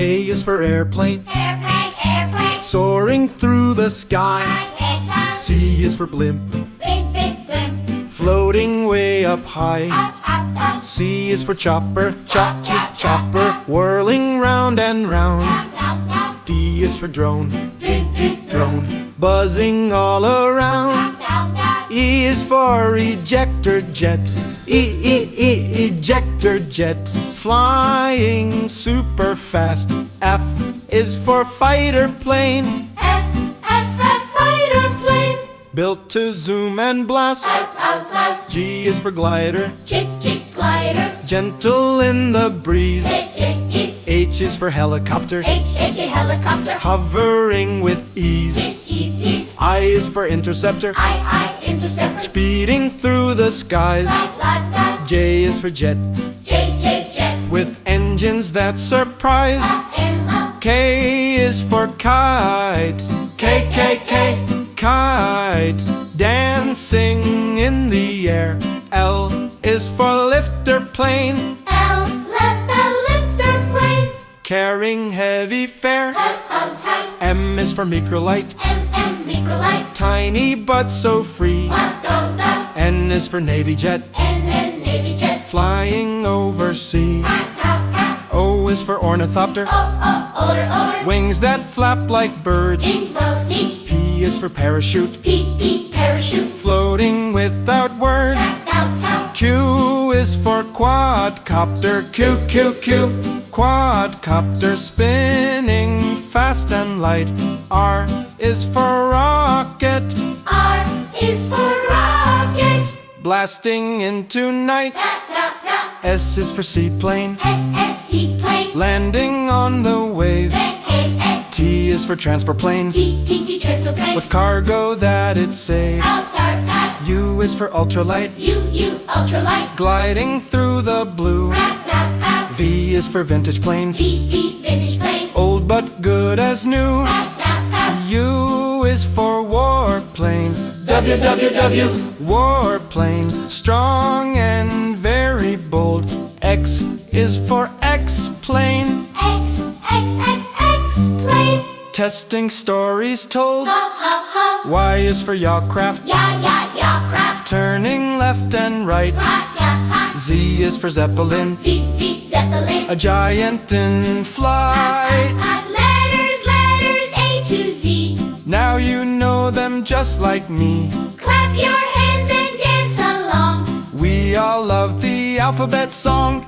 A is for airplane, Airplane, airplane. soaring through the sky. C is for blimp, Big, big blimp. floating way up high. Up, up, up. C is for chopper, chop, chop, chopper, whirling round and round. Down, down, down. D is for drone, Dig, dig, drone, buzzing all around. down, down. E is for ejector jet, ejector jet, flying super fast. F is for fighter plane, F, fighter plane. built to zoom and blast. Out, out, out. G is for glider, Chick, chick, glider. gentle in the breeze. Chick, chick, is. H is for helicopter, H, a helicopter. hovering with ease. Is, is. I is for interceptor, I, interceptor. speeding through the skies. Lot, lot. J is for jet, J, jet. with engines that surprise. And up. K is for kite, kite, dancing in the air. L is for lifter plane, L, let the lifter plane. carrying heavy fare. M is for microlight, M, microlight. tiny but so free. N is for navy jet, N, navy jet. flying overseas. O is for ornithopter, Odor, wings that flap like birds. explosives. P is for parachute, P, parachute. floating without words. Q is for quadcopter, Q, quadcopter, spinning fast and light. R is for rocket, R is for rocket. blasting into night. S is for seaplane, S, plane. landing on the wave. S, T is for transport plane, T, transfer plane. with cargo that it saves. U is for ultralight, U, ultralight. gliding through the blue. V is for vintage plane, V, vintage plane. old but good as new. U is for warplane, W, warplane, strong and very bold. X is for X-plane, X, plane. testing stories told. Ho, ho, ho. Y is for yacht craft, Ya, craft. turning left and right. Z is for zeppelin, Z, zeppelin. a giant in flight. Letters, A to Z. Now you know them just like me. Clap your hands and dance along. We all love the alphabet song.